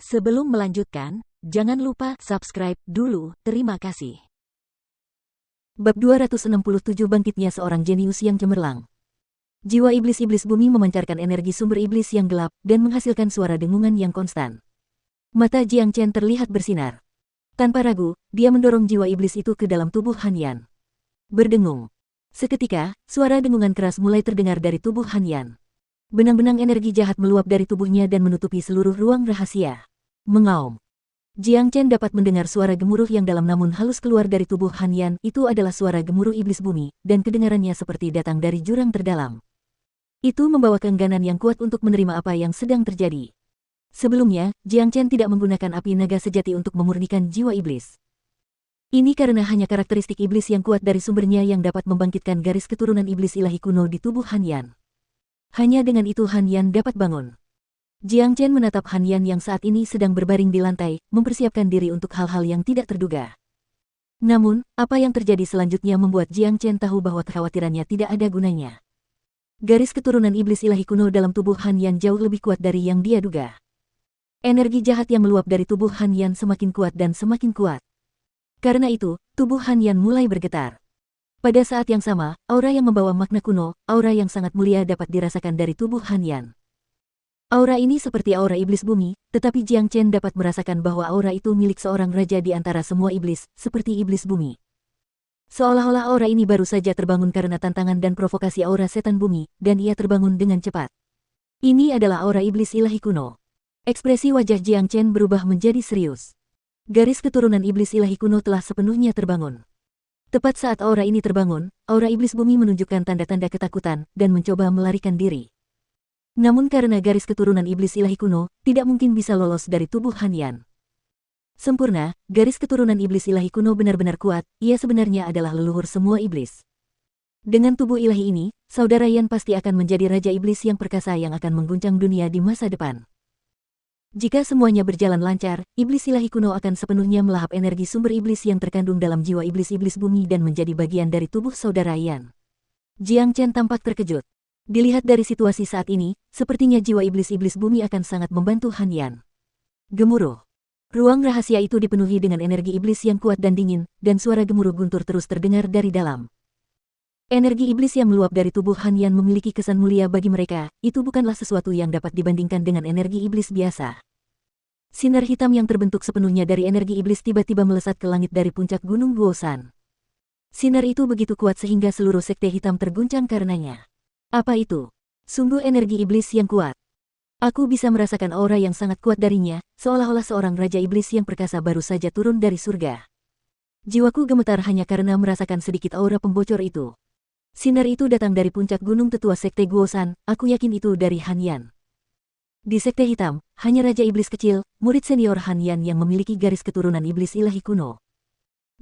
Sebelum melanjutkan, jangan lupa subscribe dulu, terima kasih. Bab 267 Bangkitnya seorang jenius yang cemerlang. Jiwa iblis-iblis bumi memancarkan energi sumber iblis yang gelap dan menghasilkan suara dengungan yang konstan. Mata Jiang Chen terlihat bersinar. Tanpa ragu, dia mendorong jiwa iblis itu ke dalam tubuh Han Yan. Berdengung. Seketika, suara dengungan keras mulai terdengar dari tubuh Han Yan. Benang-benang energi jahat meluap dari tubuhnya dan menutupi seluruh ruang rahasia. Mengaum. Jiang Chen dapat mendengar suara gemuruh yang dalam namun halus keluar dari tubuh Han Yan. Itu adalah suara gemuruh iblis bumi, dan kedengarannya seperti datang dari jurang terdalam. Itu membawa keengganan yang kuat untuk menerima apa yang sedang terjadi. Sebelumnya, Jiang Chen tidak menggunakan api naga sejati untuk memurnikan jiwa iblis. Ini karena hanya karakteristik iblis yang kuat dari sumbernya yang dapat membangkitkan garis keturunan iblis ilahi kuno di tubuh Han Yan. Hanya dengan itu Han Yan dapat bangun. Jiang Chen menatap Han Yan yang saat ini sedang berbaring di lantai, mempersiapkan diri untuk hal-hal yang tidak terduga. Namun, apa yang terjadi selanjutnya membuat Jiang Chen tahu bahwa kekhawatirannya tidak ada gunanya. Garis keturunan iblis ilahi kuno dalam tubuh Han Yan jauh lebih kuat dari yang dia duga. Energi jahat yang meluap dari tubuh Han Yan semakin kuat dan semakin kuat. Karena itu, tubuh Han Yan mulai bergetar. Pada saat yang sama, aura yang membawa makna kuno, aura yang sangat mulia dapat dirasakan dari tubuh Han Yan. Aura ini seperti aura iblis bumi, tetapi Jiang Chen dapat merasakan bahwa aura itu milik seorang raja di antara semua iblis, seperti iblis bumi. Seolah-olah aura ini baru saja terbangun karena tantangan dan provokasi aura setan bumi, dan ia terbangun dengan cepat. Ini adalah aura iblis ilahi kuno. Ekspresi wajah Jiang Chen berubah menjadi serius. Garis keturunan iblis ilahi kuno telah sepenuhnya terbangun. Tepat saat aura ini terbangun, aura iblis bumi menunjukkan tanda-tanda ketakutan, dan mencoba melarikan diri. Namun karena garis keturunan iblis ilahi kuno, tidak mungkin bisa lolos dari tubuh Han Yan. Sempurna, garis keturunan iblis ilahi kuno benar-benar kuat, ia sebenarnya adalah leluhur semua iblis. Dengan tubuh ilahi ini, saudara Yan pasti akan menjadi raja iblis yang perkasa yang akan mengguncang dunia di masa depan. Jika semuanya berjalan lancar, iblis ilahi kuno akan sepenuhnya melahap energi sumber iblis yang terkandung dalam jiwa iblis-iblis bumi dan menjadi bagian dari tubuh saudara Yan. Jiang Chen tampak terkejut. Dilihat dari situasi saat ini, sepertinya jiwa iblis-iblis bumi akan sangat membantu Han Yan. Gemuruh. Ruang rahasia itu dipenuhi dengan energi iblis yang kuat dan dingin, dan suara gemuruh guntur terus terdengar dari dalam. Energi iblis yang meluap dari tubuh Han Yan memiliki kesan mulia bagi mereka, itu bukanlah sesuatu yang dapat dibandingkan dengan energi iblis biasa. Sinar hitam yang terbentuk sepenuhnya dari energi iblis tiba-tiba melesat ke langit dari puncak gunung Guosan. Sinar itu begitu kuat sehingga seluruh sekte hitam terguncang karenanya. Apa itu? Sungguh energi iblis yang kuat. Aku bisa merasakan aura yang sangat kuat darinya, seolah-olah seorang raja iblis yang perkasa baru saja turun dari surga. Jiwaku gemetar hanya karena merasakan sedikit aura pembocor itu. Sinar itu datang dari puncak gunung tetua sekte Guosan, aku yakin itu dari Han Yan. Di sekte hitam, hanya raja iblis kecil, murid senior Han Yan yang memiliki garis keturunan iblis ilahi kuno.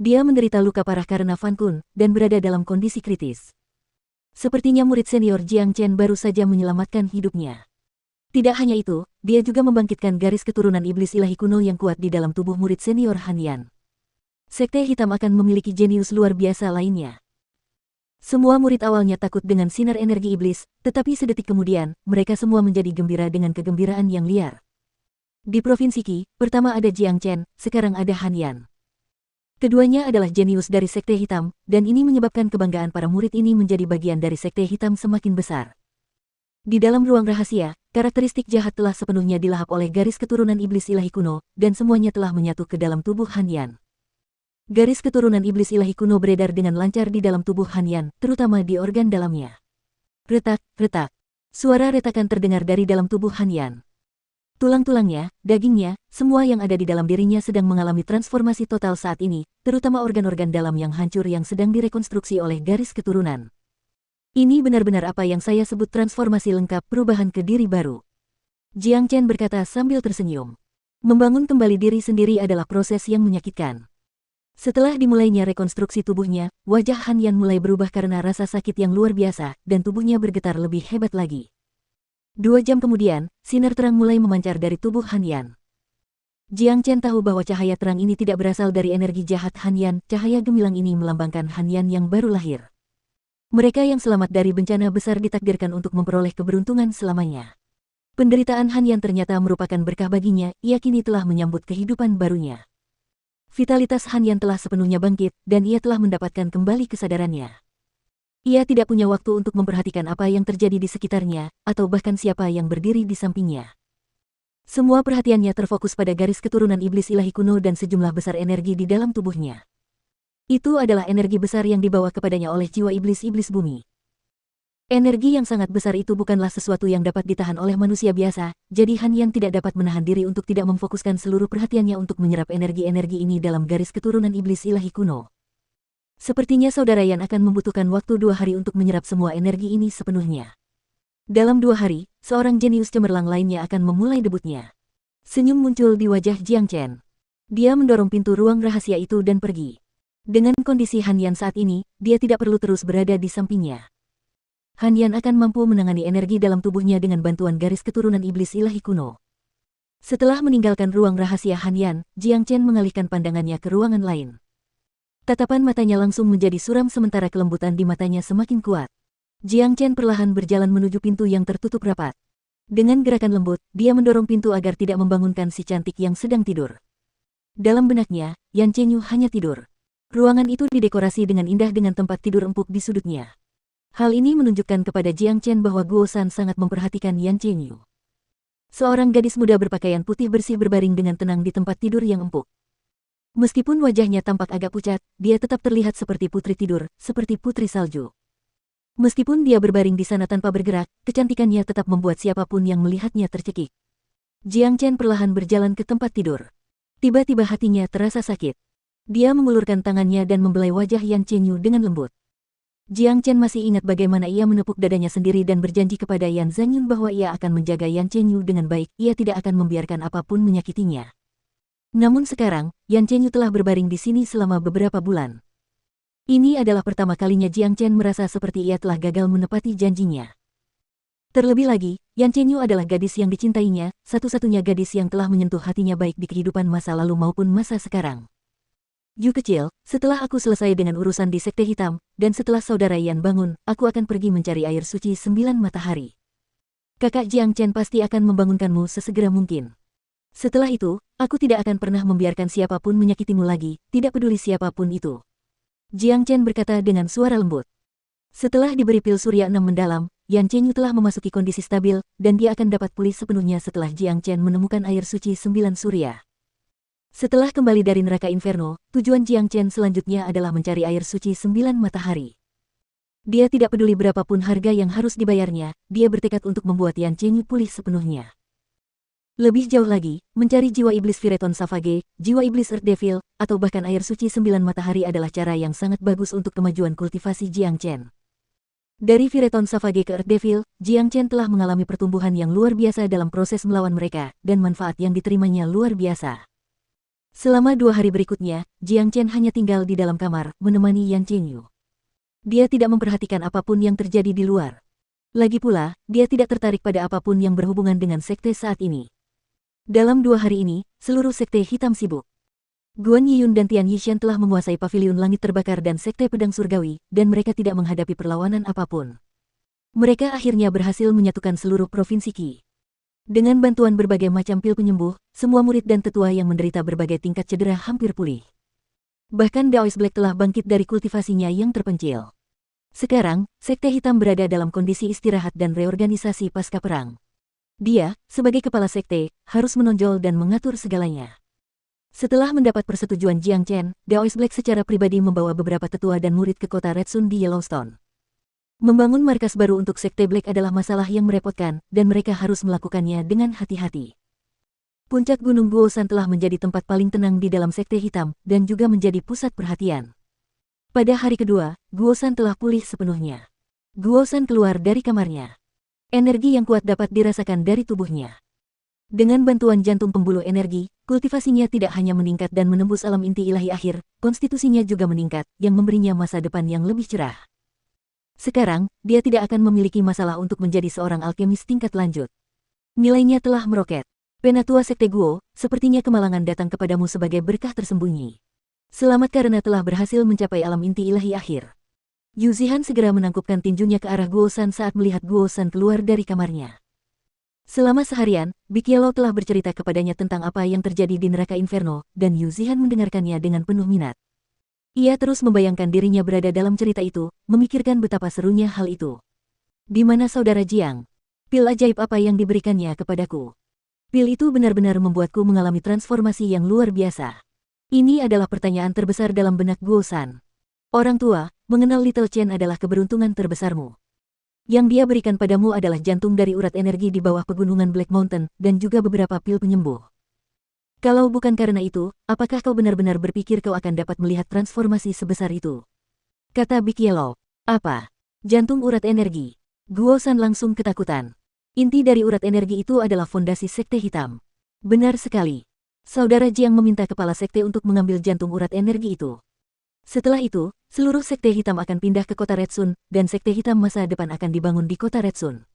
Dia menderita luka parah karena Fan Kun, dan berada dalam kondisi kritis. Sepertinya murid senior Jiang Chen baru saja menyelamatkan hidupnya. Tidak hanya itu, dia juga membangkitkan garis keturunan iblis ilahi kuno yang kuat di dalam tubuh murid senior Han Yan. Sekte hitam akan memiliki jenius luar biasa lainnya. Semua murid awalnya takut dengan sinar energi iblis, tetapi sedetik kemudian, mereka semua menjadi gembira dengan kegembiraan yang liar. Di Provinsi Qi, pertama ada Jiang Chen, sekarang ada Han Yan. Keduanya adalah jenius dari Sekte Hitam, dan ini menyebabkan kebanggaan para murid ini menjadi bagian dari Sekte Hitam semakin besar. Di dalam ruang rahasia, karakteristik jahat telah sepenuhnya dilahap oleh garis keturunan iblis ilahi kuno, dan semuanya telah menyatu ke dalam tubuh Han Yan. Garis keturunan iblis ilahi kuno beredar dengan lancar di dalam tubuh Han Yan, terutama di organ dalamnya. Retak, retak. Suara retakan terdengar dari dalam tubuh Han Yan. Tulang-tulangnya, dagingnya, semua yang ada di dalam dirinya sedang mengalami transformasi total saat ini, terutama organ-organ dalam yang hancur yang sedang direkonstruksi oleh garis keturunan. Ini benar-benar apa yang saya sebut transformasi lengkap perubahan ke diri baru. Jiang Chen berkata sambil tersenyum. Membangun kembali diri sendiri adalah proses yang menyakitkan. Setelah dimulainya rekonstruksi tubuhnya, wajah Han Yan mulai berubah karena rasa sakit yang luar biasa, dan tubuhnya bergetar lebih hebat lagi. 2 jam kemudian, sinar terang mulai memancar dari tubuh Han Yan. Jiang Chen tahu bahwa cahaya terang ini tidak berasal dari energi jahat Han Yan, cahaya gemilang ini melambangkan Han Yan yang baru lahir. Mereka yang selamat dari bencana besar ditakdirkan untuk memperoleh keberuntungan selamanya. Penderitaan Han Yan ternyata merupakan berkah baginya, ia kini telah menyambut kehidupan barunya. Vitalitas Han Yan telah sepenuhnya bangkit, dan ia telah mendapatkan kembali kesadarannya. Ia tidak punya waktu untuk memperhatikan apa yang terjadi di sekitarnya, atau bahkan siapa yang berdiri di sampingnya. Semua perhatiannya terfokus pada garis keturunan iblis ilahi kuno dan sejumlah besar energi di dalam tubuhnya. Itu adalah energi besar yang dibawa kepadanya oleh jiwa iblis-iblis bumi. Energi yang sangat besar itu bukanlah sesuatu yang dapat ditahan oleh manusia biasa, jadi Han Yan tidak dapat menahan diri untuk tidak memfokuskan seluruh perhatiannya untuk menyerap energi-energi ini dalam garis keturunan iblis ilahi kuno. Sepertinya saudara Yan akan membutuhkan waktu 2 hari untuk menyerap semua energi ini sepenuhnya. Dalam 2 hari, seorang jenius cemerlang lainnya akan memulai debutnya. Senyum muncul di wajah Jiang Chen. Dia mendorong pintu ruang rahasia itu dan pergi. Dengan kondisi Han Yan saat ini, dia tidak perlu terus berada di sampingnya. Han Yan akan mampu menangani energi dalam tubuhnya dengan bantuan garis keturunan iblis ilahi kuno. Setelah meninggalkan ruang rahasia Han Yan, Jiang Chen mengalihkan pandangannya ke ruangan lain. Tatapan matanya langsung menjadi suram sementara kelembutan di matanya semakin kuat. Jiang Chen perlahan berjalan menuju pintu yang tertutup rapat. Dengan gerakan lembut, dia mendorong pintu agar tidak membangunkan si cantik yang sedang tidur. Dalam benaknya, Yan Chenyu hanya tidur. Ruangan itu didekorasi dengan indah dengan tempat tidur empuk di sudutnya. Hal ini menunjukkan kepada Jiang Chen bahwa Guo San sangat memperhatikan Yan Chenyu. Seorang gadis muda berpakaian putih bersih berbaring dengan tenang di tempat tidur yang empuk. Meskipun wajahnya tampak agak pucat, dia tetap terlihat seperti putri tidur, seperti putri salju. Meskipun dia berbaring di sana tanpa bergerak, kecantikannya tetap membuat siapapun yang melihatnya tercekik. Jiang Chen perlahan berjalan ke tempat tidur. Tiba-tiba hatinya terasa sakit. Dia mengulurkan tangannya dan membelai wajah Yan Chenyu dengan lembut. Jiang Chen masih ingat bagaimana ia menepuk dadanya sendiri dan berjanji kepada Yan Zangyun bahwa ia akan menjaga Yan Chenyu dengan baik, ia tidak akan membiarkan apapun menyakitinya. Namun sekarang, Yan Chenyu telah berbaring di sini selama beberapa bulan. Ini adalah pertama kalinya Jiang Chen merasa seperti ia telah gagal menepati janjinya. Terlebih lagi, Yan Chenyu adalah gadis yang dicintainya, satu-satunya gadis yang telah menyentuh hatinya baik di kehidupan masa lalu maupun masa sekarang. Yu kecil, setelah aku selesai dengan urusan di Sekte Hitam, dan setelah saudara Yan bangun, aku akan pergi mencari air suci 9 matahari. Kakak Jiang Chen pasti akan membangunkanmu sesegera mungkin. Setelah itu, aku tidak akan pernah membiarkan siapapun menyakitimu lagi, tidak peduli siapapun itu. Jiang Chen berkata dengan suara lembut. Setelah diberi pil surya 6 mendalam, Yan Chenyu telah memasuki kondisi stabil, dan dia akan dapat pulih sepenuhnya setelah Jiang Chen menemukan air suci 9 surya. Setelah kembali dari neraka Inferno, tujuan Jiang Chen selanjutnya adalah mencari air suci 9 matahari. Dia tidak peduli berapapun harga yang harus dibayarnya, dia bertekad untuk membuat Yan Chenyu pulih sepenuhnya. Lebih jauh lagi, mencari jiwa iblis Vireton Savage, jiwa iblis Earth Devil, atau bahkan air suci 9 matahari adalah cara yang sangat bagus untuk kemajuan kultivasi Jiang Chen. Dari Vireton Savage ke Earth Devil, Jiang Chen telah mengalami pertumbuhan yang luar biasa dalam proses melawan mereka, dan manfaat yang diterimanya luar biasa. Selama 2 hari berikutnya, Jiang Chen hanya tinggal di dalam kamar, menemani Yan Chenyu. Dia tidak memperhatikan apapun yang terjadi di luar. Lagi pula, dia tidak tertarik pada apapun yang berhubungan dengan sekte saat ini. Dalam 2 hari ini, seluruh sekte hitam sibuk. Guan Yiyun dan Tian Yishan telah menguasai pavilion langit terbakar dan sekte pedang surgawi, dan mereka tidak menghadapi perlawanan apapun. Mereka akhirnya berhasil menyatukan seluruh provinsi Qi. Dengan bantuan berbagai macam pil penyembuh, semua murid dan tetua yang menderita berbagai tingkat cedera hampir pulih. Bahkan Daoist Black telah bangkit dari kultivasinya yang terpencil. Sekarang, Sekte Hitam berada dalam kondisi istirahat dan reorganisasi pasca perang. Dia, sebagai kepala sekte, harus menonjol dan mengatur segalanya. Setelah mendapat persetujuan Jiang Chen, Daoist Black secara pribadi membawa beberapa tetua dan murid ke kota Red Sun di Yellowstone. Membangun markas baru untuk Sekte Black adalah masalah yang merepotkan, dan mereka harus melakukannya dengan hati-hati. Puncak Gunung Guosan telah menjadi tempat paling tenang di dalam Sekte Hitam, dan juga menjadi pusat perhatian. Pada hari kedua, Guosan telah pulih sepenuhnya. Guosan keluar dari kamarnya. Energi yang kuat dapat dirasakan dari tubuhnya. Dengan bantuan jantung pembuluh energi, kultivasinya tidak hanya meningkat dan menembus alam inti ilahi akhir, konstitusinya juga meningkat, yang memberinya masa depan yang lebih cerah. Sekarang, dia tidak akan memiliki masalah untuk menjadi seorang alkemis tingkat lanjut. Nilainya telah meroket. Penatua Sekte Guo, sepertinya kemalangan datang kepadamu sebagai berkah tersembunyi. Selamat karena telah berhasil mencapai alam inti ilahi akhir. Yu Zihan segera menangkupkan tinjunya ke arah Guo San saat melihat Guo San keluar dari kamarnya. Selama seharian, Big Yellow telah bercerita kepadanya tentang apa yang terjadi di neraka Inferno, dan Yu Zihan mendengarkannya dengan penuh minat. Ia terus membayangkan dirinya berada dalam cerita itu, memikirkan betapa serunya hal itu. Di mana saudara Jiang? Pil ajaib apa yang diberikannya kepadaku? Pil itu benar-benar membuatku mengalami transformasi yang luar biasa. Ini adalah pertanyaan terbesar dalam benak Guo-san. Orang tua, mengenal Little Chen adalah keberuntungan terbesarmu. Yang dia berikan padamu adalah jantung dari urat energi di bawah pegunungan Black Mountain, dan juga beberapa pil penyembuh. Kalau bukan karena itu, apakah kau benar-benar berpikir kau akan dapat melihat transformasi sebesar itu? Kata Big Yellow. Apa? Jantung urat energi. Guo-san langsung ketakutan. Inti dari urat energi itu adalah fondasi sekte hitam. Benar sekali. Saudara Jiang meminta kepala sekte untuk mengambil jantung urat energi itu. Setelah itu, seluruh sekte hitam akan pindah ke kota Red Sun, dan sekte hitam masa depan akan dibangun di kota Red Sun.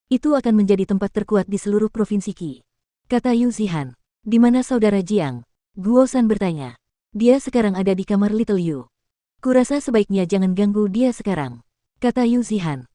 Itu akan menjadi tempat terkuat di seluruh provinsi Qi. Kata Yu Zihan. Di mana saudara Jiang? Guo-san bertanya. Dia sekarang ada di kamar Little Yu. Kurasa sebaiknya jangan ganggu dia sekarang. Kata Yu Zihan.